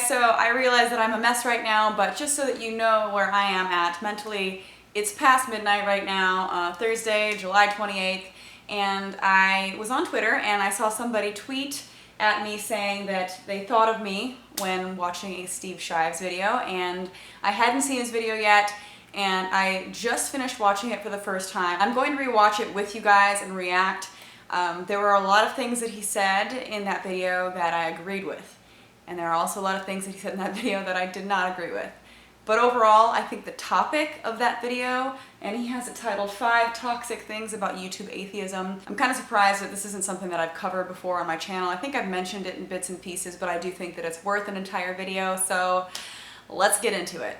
guys, so I realize that I'm a mess right now, but just so that you know where I am at mentally, it's past midnight right now, Thursday, July 28th, and I was on Twitter and I saw somebody tweet at me saying that they thought of me when watching a Steve Shives video, and I hadn't seen his video yet, and I just finished watching it for the first time. I'm going to rewatch it with you guys and react. There were a lot of things that he said in that video that I agreed with. And there are also a lot of things that he said in that video that I did not agree with. But overall, I think the topic of that video, and he has it titled 5 Toxic Things About YouTube Atheism. I'm kind of surprised that this isn't something that I've covered before on my channel. I think I've mentioned it in bits and pieces, but I do think that it's worth an entire video, so let's get into it.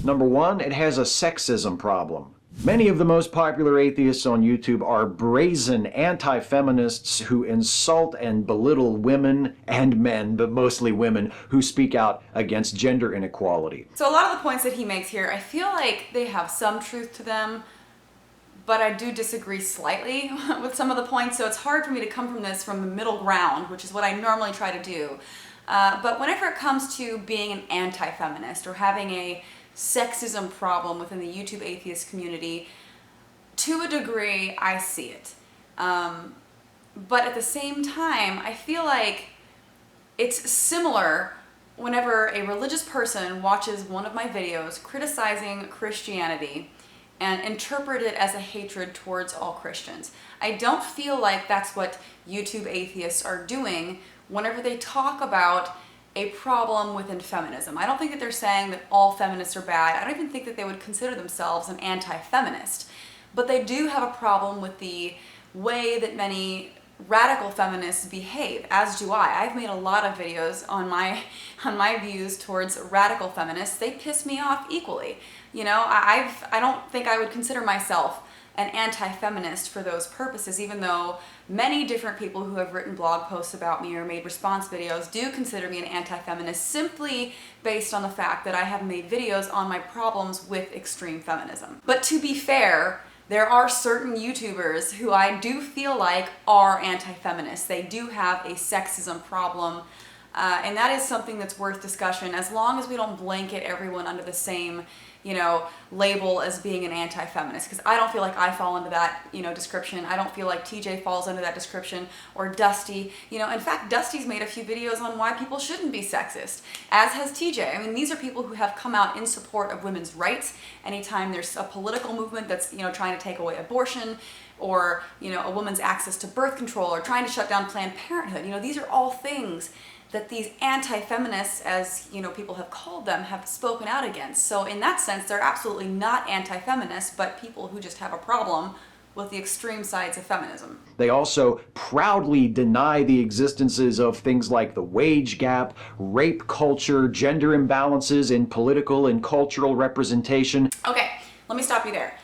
Number 1, it has a sexism problem. Many of the most popular atheists on YouTube are brazen anti-feminists who insult and belittle women and men, but mostly women, who speak out against gender inequality. So a lot of the points that he makes here, I feel like they have some truth to them, but I do disagree slightly with some of the points, so it's hard for me to come from this from the middle ground, which is what I normally try to do. But whenever it comes to being an anti-feminist or having a sexism problem within the YouTube atheist community, to a degree, I see it. But at the same time, I feel like it's similar whenever a religious person watches one of my videos criticizing Christianity and interpret it as a hatred towards all Christians. I don't feel like that's what YouTube atheists are doing whenever they talk about a problem within feminism. I don't think that they're saying that all feminists are bad. I don't even think that they would consider themselves an anti-feminist. But they do have a problem with the way that many radical feminists behave, as do I. I've made a lot of videos on my views towards radical feminists. They piss me off equally. You know, I don't think I would consider myself an anti-feminist for those purposes, even though many different people who have written blog posts about me or made response videos do consider me an anti-feminist simply based on the fact that I have made videos on my problems with extreme feminism. But to be fair, there are certain YouTubers who I do feel like are anti-feminists. They do have a sexism problem, and that is something that's worth discussion as long as we don't blanket everyone under the same, you know, label as being an anti-feminist, because I don't feel like I fall into that, you know, description. I don't feel like TJ falls into that description, or Dusty. You know, in fact, Dusty's made a few videos on why people shouldn't be sexist, as has TJ. I mean, these are people who have come out in support of women's rights anytime there's a political movement that's, you know, trying to take away abortion, or, you know, a woman's access to birth control, or trying to shut down Planned Parenthood. You know, these are all things that these anti-feminists, as you know, people have called them, have spoken out against. So in that sense, they're absolutely not anti-feminists, but people who just have a problem with the extreme sides of feminism. They also proudly deny the existences of things like the wage gap, rape culture, gender imbalances in political and cultural representation. Okay, let me stop you there.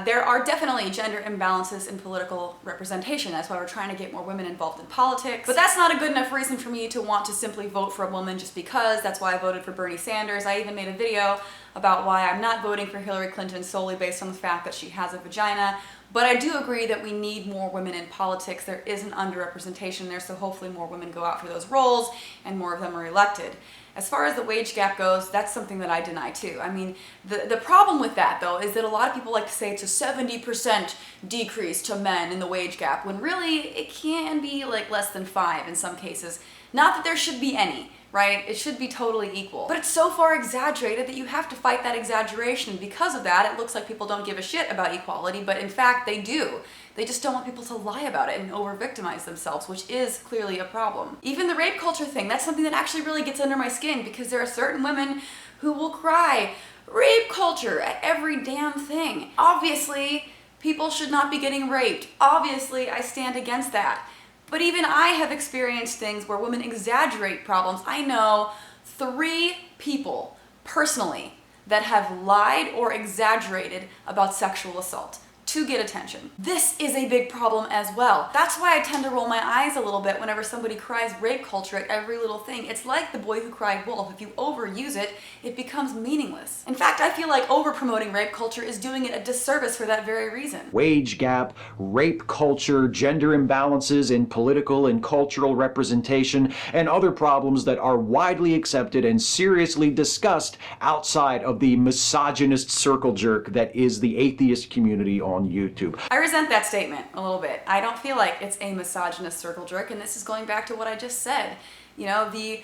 There are definitely gender imbalances in political representation. That's why we're trying to get more women involved in politics. But that's not a good enough reason for me to want to simply vote for a woman just because. That's why I voted for Bernie Sanders. I even made a video about why I'm not voting for Hillary Clinton solely based on the fact that she has a vagina. But I do agree that we need more women in politics. There is an underrepresentation there, so hopefully more women go out for those roles and more of them are elected. As far as the wage gap goes, that's something that I deny too. I mean, the problem with that though is that a lot of people like to say it's a 70% decrease to men in the wage gap, when really it can be like less than 5 in some cases. Not that there should be any, right? It should be totally equal. But it's so far exaggerated that you have to fight that exaggeration. Because of that, it looks like people don't give a shit about equality, but in fact they do. They just don't want people to lie about it and over-victimize themselves, which is clearly a problem. Even the rape culture thing, that's something that actually really gets under my skin, because there are certain women who will cry, rape culture, at every damn thing. Obviously, people should not be getting raped. Obviously, I stand against that. But even I have experienced things where women exaggerate problems. I know 3 people, personally, that have lied or exaggerated about sexual assault. to get attention. This is a big problem as well. That's why I tend to roll my eyes a little bit whenever somebody cries rape culture at every little thing. It's like the boy who cried wolf. If you overuse it, it becomes meaningless. In fact, I feel like over-promoting rape culture is doing it a disservice for that very reason. Wage gap, rape culture, gender imbalances in political and cultural representation, and other problems that are widely accepted and seriously discussed outside of the misogynist circle jerk that is the atheist community on YouTube. I resent that statement a little bit. I don't feel like it's a misogynist circle jerk, and this is going back to what I just said. You know, the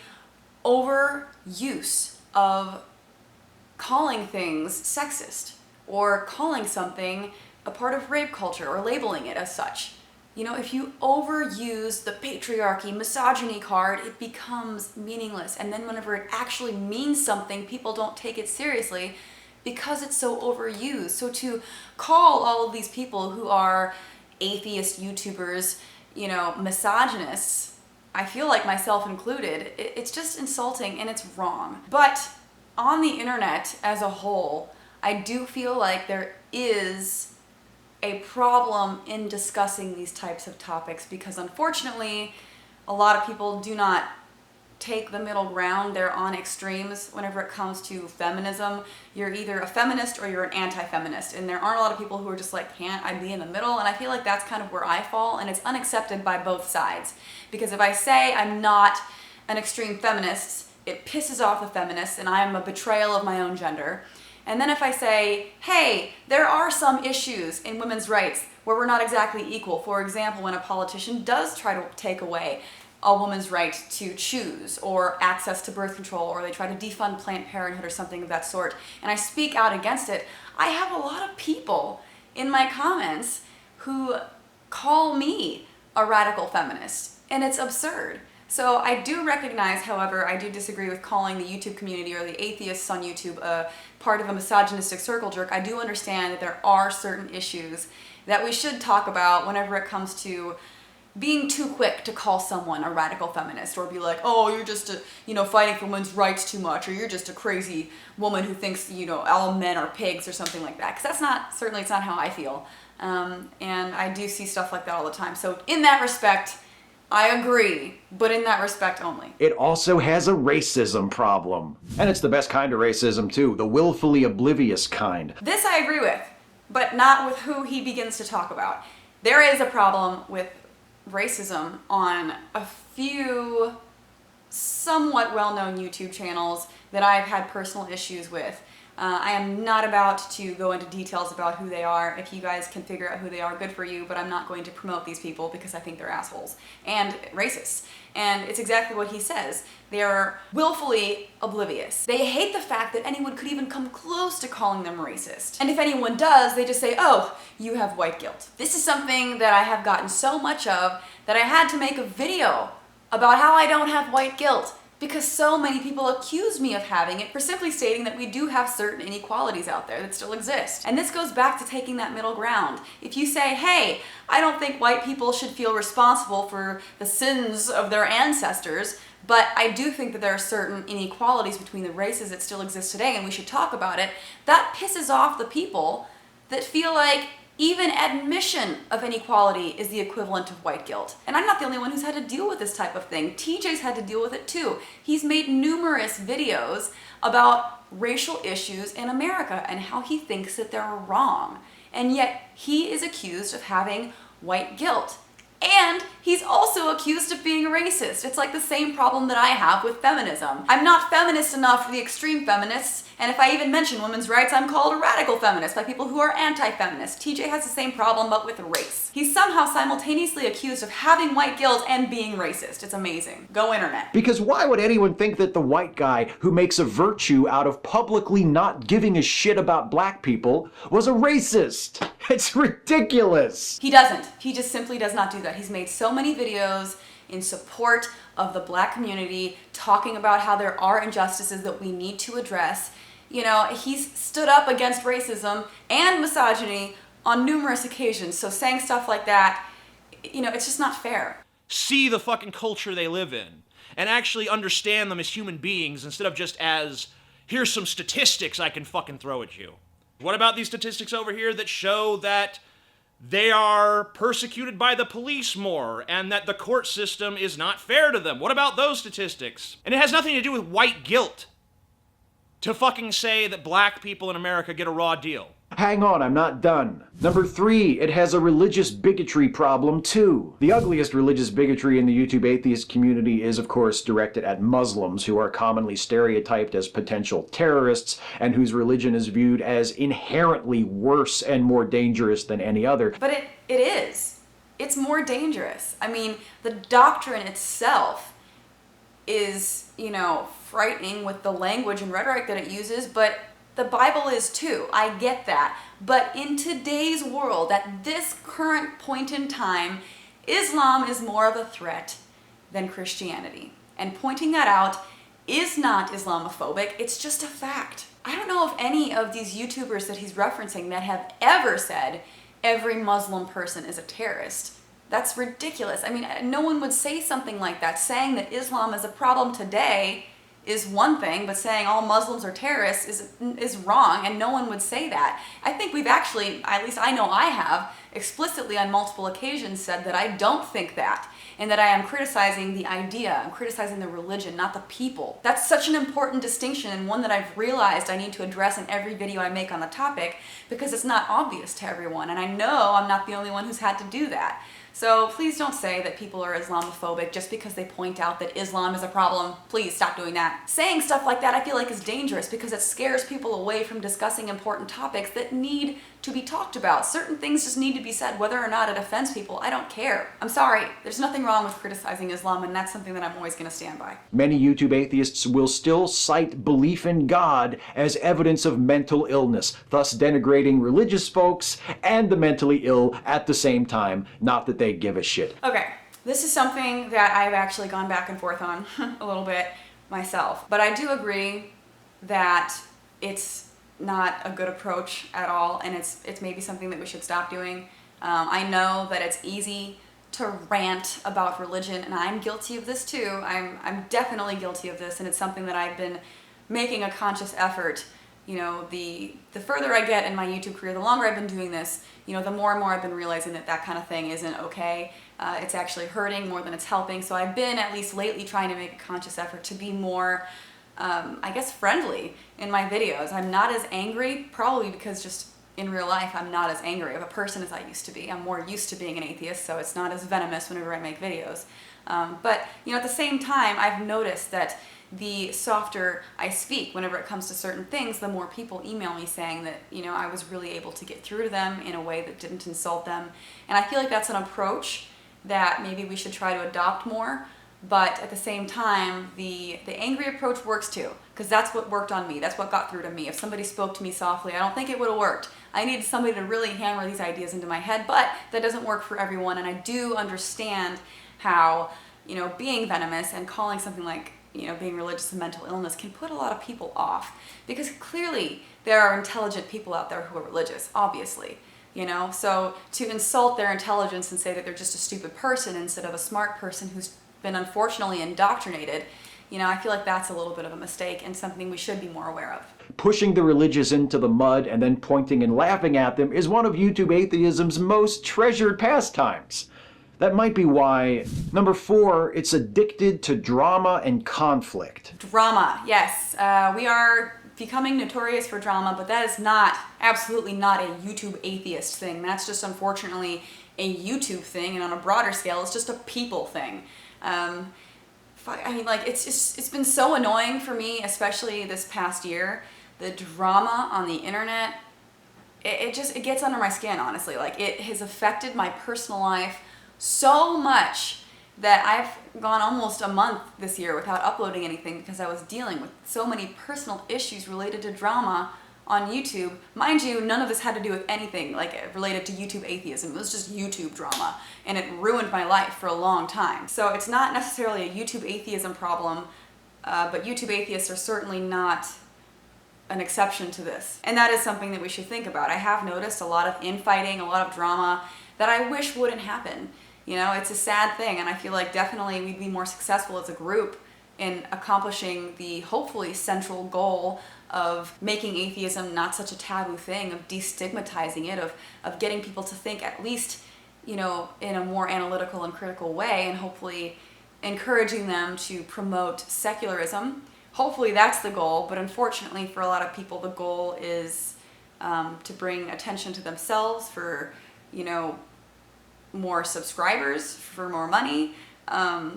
overuse of calling things sexist or calling something a part of rape culture or labeling it as such. You know, if you overuse the patriarchy, misogyny card, it becomes meaningless. And then whenever it actually means something, people don't take it seriously because it's so overused. So to call all of these people who are atheist YouTubers, you know, misogynists, I feel like myself included, it's just insulting and it's wrong. But on the internet as a whole, I do feel like there is a problem in discussing these types of topics because unfortunately, a lot of people do not take the middle ground. They're on extremes whenever it comes to feminism. You're either a feminist or you're an anti-feminist, and there aren't a lot of people who are just like, can't I be in the middle? And I feel like that's kind of where I fall, and it's unaccepted by both sides. Because if I say I'm not an extreme feminist, it pisses off the feminists, and I am a betrayal of my own gender. And then if I say, hey, there are some issues in women's rights where we're not exactly equal. For example, when a politician does try to take away a woman's right to choose or access to birth control, or they try to defund Planned Parenthood or something of that sort, and I speak out against it, I have a lot of people in my comments who call me a radical feminist, and it's absurd. So I do recognize, however, I do disagree with calling the YouTube community or the atheists on YouTube a part of a misogynistic circle jerk. I do understand that there are certain issues that we should talk about whenever it comes to being too quick to call someone a radical feminist or be like, oh, you're just fighting for women's rights too much, or you're just a crazy woman who thinks, all men are pigs or something like that. Because certainly it's not how I feel. And I do see stuff like that all the time. So in that respect, I agree, but in that respect only. It also has a racism problem. And it's the best kind of racism too, the willfully oblivious kind. This I agree with, but not with who he begins to talk about. There is a problem with racism on a few somewhat well-known YouTube channels that I've had personal issues with. I am not about to go into details about who they are. If you guys can figure out who they are, good for you, but I'm not going to promote these people because I think they're assholes and racists. And it's exactly what he says. They're willfully oblivious. They hate the fact that anyone could even come close to calling them racist. And if anyone does, they just say, oh, you have white guilt. This is something that I have gotten so much of that I had to make a video about how I don't have white guilt, because so many people accuse me of having it for simply stating that we do have certain inequalities out there that still exist. And this goes back to taking that middle ground. If you say, hey, I don't think white people should feel responsible for the sins of their ancestors, but I do think that there are certain inequalities between the races that still exist today and we should talk about it, that pisses off the people that feel like even admission of inequality is the equivalent of white guilt. And I'm not the only one who's had to deal with this type of thing. TJ's had to deal with it too. He's made numerous videos about racial issues in America and how he thinks that they're wrong. And yet he is accused of having white guilt. And he's also accused of being a racist. It's like the same problem that I have with feminism. I'm not feminist enough for the extreme feminists, and if I even mention women's rights, I'm called a radical feminist by people who are anti-feminist. TJ has the same problem, but with race. He's somehow simultaneously accused of having white guilt and being racist. It's amazing. Go internet. Because why would anyone think that the white guy who makes a virtue out of publicly not giving a shit about black people was a racist? It's ridiculous. He doesn't. He just simply does not do that. He's made so many videos in support of the black community, talking about how there are injustices that we need to address. He's stood up against racism and misogyny on numerous occasions. So saying stuff like that, it's just not fair. See the fucking culture they live in and actually understand them as human beings instead of just as, here's some statistics I can fucking throw at you. What about these statistics over here that show that they are persecuted by the police more, and that the court system is not fair to them. What about those statistics? And it has nothing to do with white guilt to fucking say that black people in America get a raw deal. Hang on, I'm not done. Number 3, it has a religious bigotry problem too. The ugliest religious bigotry in the YouTube atheist community is, of course, directed at Muslims, who are commonly stereotyped as potential terrorists and whose religion is viewed as inherently worse and more dangerous than any other. But it is. It's more dangerous. I mean, the doctrine itself is, frightening with the language and rhetoric that it uses, but the Bible is too. I get that. But in today's world, at this current point in time, Islam is more of a threat than Christianity. And pointing that out is not Islamophobic, it's just a fact. I don't know of any of these YouTubers that he's referencing that have ever said every Muslim person is a terrorist. That's ridiculous. I mean, no one would say something like that. Saying that Islam is a problem today is one thing, but saying all Muslims are terrorists is wrong, and no one would say that. I think we've actually, at least I know I have, explicitly on multiple occasions said that I don't think that, and that I am criticizing the idea, I'm criticizing the religion, not the people. That's such an important distinction, and one that I've realized I need to address in every video I make on the topic, because it's not obvious to everyone, and I know I'm not the only one who's had to do that. So please don't say that people are Islamophobic just because they point out that Islam is a problem. Please stop doing that. Saying stuff like that I feel like is dangerous because it scares people away from discussing important topics that need to be talked about. Certain things just need to be said, whether or not it offends people. I don't care. I'm sorry. There's nothing wrong with criticizing Islam, and that's something that I'm always going to stand by. Many YouTube atheists will still cite belief in God as evidence of mental illness, thus denigrating religious folks and the mentally ill at the same time. Not that they give a shit. Okay, this is something that I've actually gone back and forth on a little bit myself, but I do agree that it's not a good approach at all, and it's maybe something that we should stop doing. I know that it's easy to rant about religion, and I'm guilty of this too. I'm definitely guilty of this, and it's something that I've been making a conscious effort. The further I get in my YouTube career, the longer I've been doing this, the more and more I've been realizing that kind of thing isn't okay. It's actually hurting more than it's helping. So I've been, at least lately, trying to make a conscious effort to be more, friendly in my videos. I'm not as angry, probably because just in real life I'm not as angry of a person as I used to be. I'm more used to being an atheist, so it's not as venomous whenever I make videos. But at the same time, I've noticed that the softer I speak whenever it comes to certain things, the more people email me saying that, I was really able to get through to them in a way that didn't insult them. And I feel like that's an approach that maybe we should try to adopt more. But at the same time, the angry approach works too, because that's what worked on me. That's what got through to me. If somebody spoke to me softly, I don't think it would have worked. I needed somebody to really hammer these ideas into my head, but that doesn't work for everyone. And I do understand how, being venomous and calling something like, being religious a mental illness can put a lot of people off, because clearly there are intelligent people out there who are religious, obviously. So to insult their intelligence and say that they're just a stupid person instead of a smart person who's been unfortunately indoctrinated, I feel like that's a little bit of a mistake and something we should be more aware of. Pushing the religious into the mud and then pointing and laughing at them is one of YouTube atheism's most treasured pastimes. That might be why. Number 4, it's addicted to drama and conflict. Drama, yes. We are becoming notorious for drama, but that is absolutely not a YouTube atheist thing. That's just unfortunately a YouTube thing, and on a broader scale, it's just a people thing. It's been so annoying for me, especially this past year. The drama on the internet, it gets under my skin, honestly. It has affected my personal life so much that I've gone almost a month this year without uploading anything because I was dealing with so many personal issues related to drama on YouTube. Mind you, none of this had to do with anything related to YouTube atheism. It was just YouTube drama, and it ruined my life for a long time. So it's not necessarily a YouTube atheism problem, but YouTube atheists are certainly not an exception to this. And that is something that we should think about. I have noticed a lot of infighting, a lot of drama that I wish wouldn't happen. It's a sad thing, and I feel like definitely we'd be more successful as a group in accomplishing the hopefully central goal of making atheism not such a taboo thing, of destigmatizing it, of getting people to think at least, in a more analytical and critical way, and hopefully encouraging them to promote secularism. Hopefully that's the goal, but unfortunately for a lot of people, the goal is to bring attention to themselves for, more subscribers, for more money,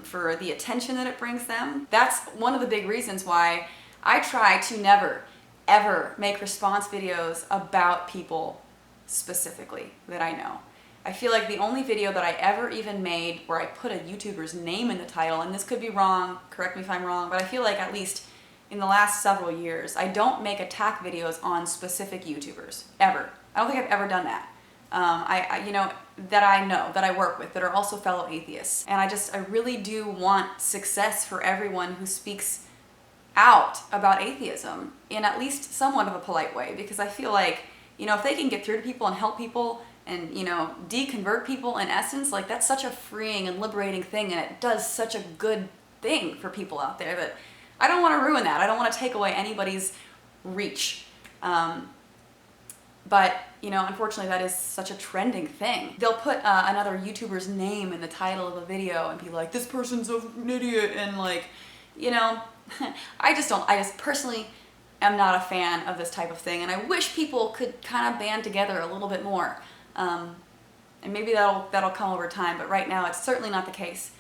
for the attention that it brings them. That's one of the big reasons why I try to never, ever make response videos about people specifically that I know. I feel like the only video that I ever even made where I put a YouTuber's name in the title, and this could be wrong, correct me if I'm wrong, but I feel like at least in the last several years, I don't make attack videos on specific YouTubers, ever. I don't think I've ever done that. That I know, that I work with, that are also fellow atheists. And I really do want success for everyone who speaks out about atheism in at least somewhat of a polite way, because I feel like, if they can get through to people and help people and, deconvert people in essence, like that's such a freeing and liberating thing, and it does such a good thing for people out there that I don't want to ruin that. I don't want to take away anybody's reach. But, unfortunately that is such a trending thing. They'll put another YouTuber's name in the title of a video and be like, this person's an idiot, and like, I just personally am not a fan of this type of thing, and I wish people could kind of band together a little bit more. And maybe that'll come over time, but right now it's certainly not the case.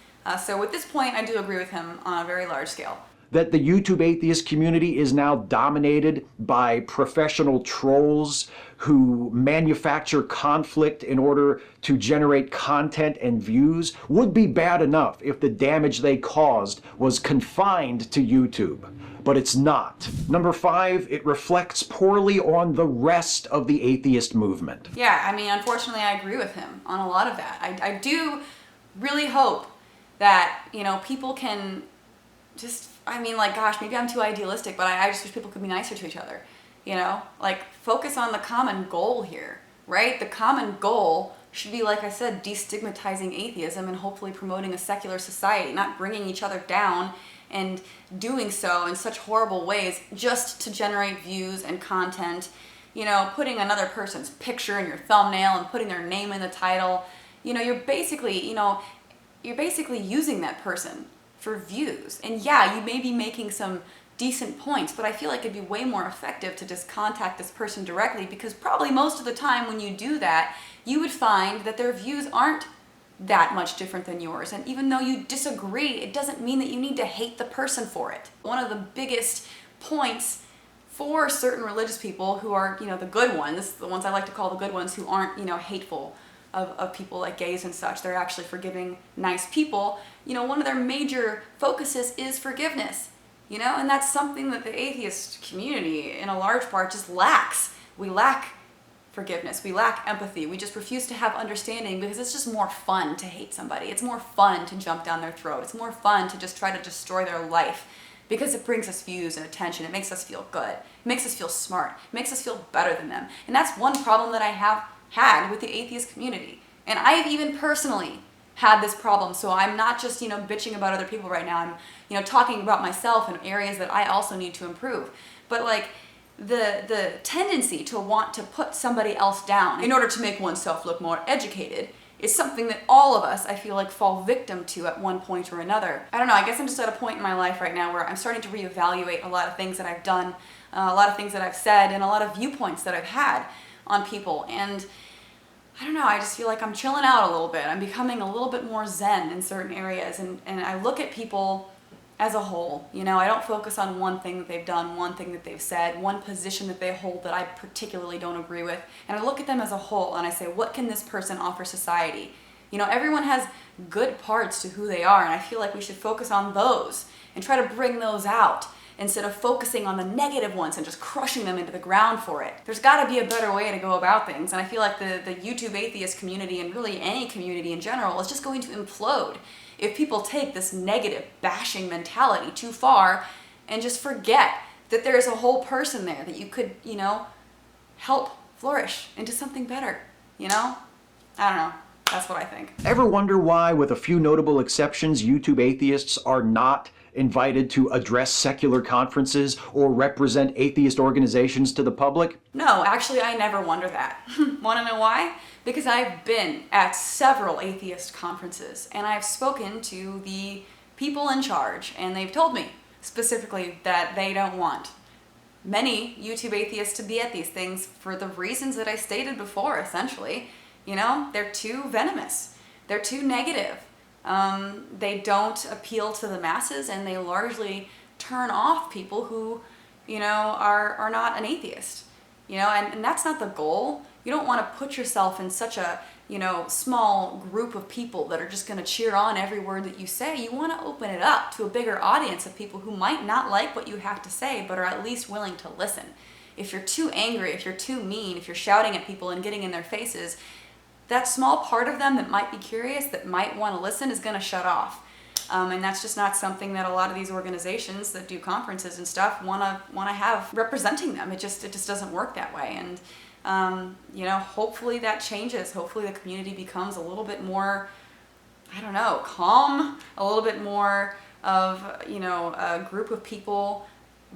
So at this point, I do agree with him on a very large scale. That the YouTube atheist community is now dominated by professional trolls who manufacture conflict in order to generate content and views would be bad enough if the damage they caused was confined to YouTube. But it's not. Number 5, it reflects poorly on the rest of the atheist movement. Yeah, unfortunately I agree with him on a lot of that. I do really hope that, people can just, gosh, maybe I'm too idealistic, but I just wish people could be nicer to each other. Focus on the common goal here, right? The common goal should be, like I said, destigmatizing atheism and hopefully promoting a secular society, not bringing each other down and doing so in such horrible ways just to generate views and content. Putting another person's picture in your thumbnail and putting their name in the title. You're basically using that person for views. And yeah, you may be making some decent points, but I feel like it'd be way more effective to just contact this person directly, because probably most of the time when you do that, you would find that their views aren't that much different than yours. And even though you disagree, it doesn't mean that you need to hate the person for it. One of the biggest points for certain religious people who are, the good ones, the ones I like to call the good ones, who aren't, hateful of people like gays and such, they're actually forgiving, nice people, one of their major focuses is forgiveness, and that's something that the atheist community in a large part just lacks. We lack forgiveness, we lack empathy, we just refuse to have understanding because it's just more fun to hate somebody. It's more fun to jump down their throat. It's more fun to just try to destroy their life because it brings us views and attention. It makes us feel good. It makes us feel smart. It makes us feel better than them. And that's one problem that I have had with the atheist community. And I've even personally had this problem, so I'm not just, bitching about other people right now. I'm, talking about myself in areas that I also need to improve. But the tendency to want to put somebody else down in order to make oneself look more educated is something that all of us, I feel like, fall victim to at one point or another. I don't know, I guess I'm just at a point in my life right now where I'm starting to reevaluate a lot of things that I've done, a lot of things that I've said, and a lot of viewpoints that I've had on people. And I don't know, I just feel like I'm chilling out a little bit. I'm becoming a little bit more zen in certain areas, and I look at people as a whole. I don't focus on one thing that they've done, one thing that they've said, one position that they hold that I particularly don't agree with, and I look at them as a whole and I say, what can this person offer society? Everyone has good parts to who they are, and I feel like we should focus on those and try to bring those out instead of focusing on the negative ones and just crushing them into the ground for it. There's got to be a better way to go about things, and I feel like the YouTube atheist community, and really any community in general, is just going to implode if people take this negative bashing mentality too far and just forget that there's a whole person there that you could, help flourish into something better, I don't know. That's what I think. Ever wonder why, with a few notable exceptions, YouTube atheists are not invited to address secular conferences or represent atheist organizations to the public? No, actually, I never wonder that. Want to know why? Because I've been at several atheist conferences, and I've spoken to the people in charge, and they've told me specifically that they don't want many YouTube atheists to be at these things for the reasons that I stated before, essentially. You know, they're too venomous. They're too negative. They don't appeal to the masses, and they largely turn off people who, you know, are not an atheist. You know, and that's not the goal. You don't want to put yourself in such a, you know, small group of people that are just going to cheer on every word that you say. You want to open it up to a bigger audience of people who might not like what you have to say, but are at least willing to listen. If you're too angry, if you're too mean, if you're shouting at people and getting in their faces, that small part of them that might be curious, that might want to listen, is going to shut off. And that's just not something that a lot of these organizations that do conferences and stuff want to have representing them. It just doesn't work that way. And you know, hopefully that changes. Hopefully the community becomes a little bit more, I don't know, calm, a little bit more of, you know, a group of people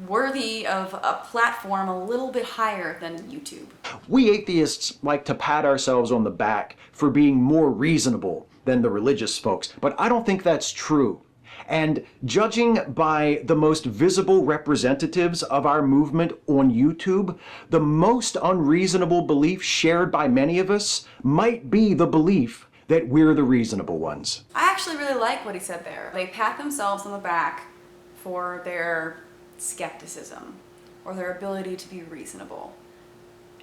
worthy of a platform a little bit higher than YouTube. We atheists like to pat ourselves on the back for being more reasonable than the religious folks, but I don't think that's true. And judging by the most visible representatives of our movement on YouTube, the most unreasonable belief shared by many of us might be the belief that we're the reasonable ones. I actually really like what he said there. They pat themselves on the back for their skepticism or their ability to be reasonable.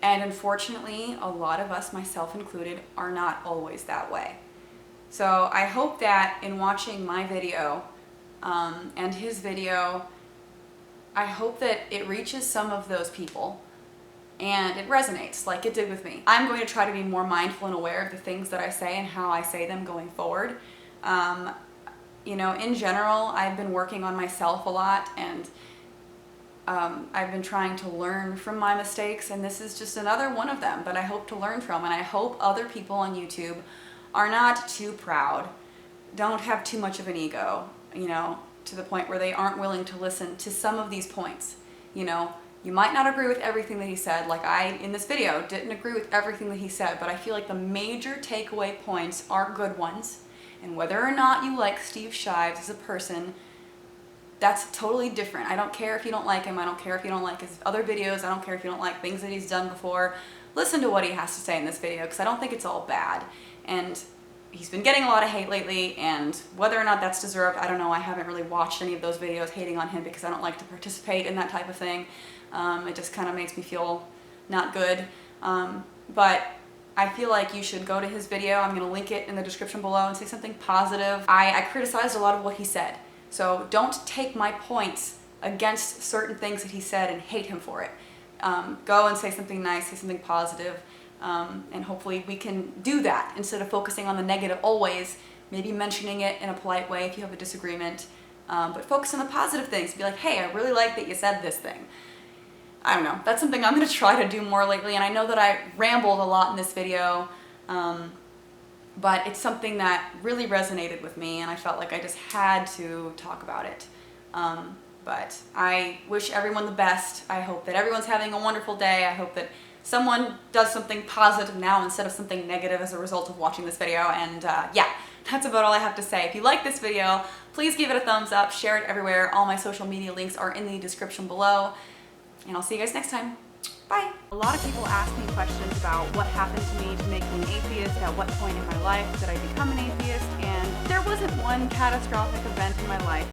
And unfortunately, a lot of us, myself included, are not always that way. So I hope that in watching my video and his video, I hope that it reaches some of those people and it resonates like it did with me. I'm going to try to be more mindful and aware of the things that I say and how I say them going forward. You know, in general, I've been working on myself a lot, and I've been trying to learn from my mistakes, and this is just another one of them that I hope to learn from. And I hope other people on YouTube are not too proud, don't have too much of an ego, you know, to the point where they aren't willing to listen to some of these points. You know, you might not agree with everything that he said, like I, in this video, didn't agree with everything that he said, but I feel like the major takeaway points are good ones. And whether or not you like Steve Shives as a person, that's totally different. I don't care if you don't like him. I don't care if you don't like his other videos. I don't care if you don't like things that he's done before. Listen to what he has to say in this video, because I don't think it's all bad. And he's been getting a lot of hate lately, and whether or not that's deserved, I don't know. I haven't really watched any of those videos hating on him because I don't like to participate in that type of thing. It just kind of makes me feel not good. But I feel like you should go to his video. I'm going to link it in the description below and say something positive. I criticized a lot of what he said. So don't take my points against certain things that he said and hate him for it. Go and say something nice, say something positive, and hopefully we can do that instead of focusing on the negative always, maybe mentioning it in a polite way if you have a disagreement, but focus on the positive things. Be like, hey, I really like that you said this thing. I don't know, that's something I'm going to try to do more lately, and I know that I rambled a lot in this video, but it's something that really resonated with me, and I felt like I just had to talk about it. But I wish everyone the best. I hope that everyone's having a wonderful day. I hope that someone does something positive now instead of something negative as a result of watching this video. And yeah, that's about all I have to say. If you like this video, please give it a thumbs up, share it everywhere. All my social media links are in the description below. And I'll see you guys next time. Bye. A lot of people ask me questions about what happened to me to make me an atheist, at what point in my life did I become an atheist, and there wasn't one catastrophic event in my life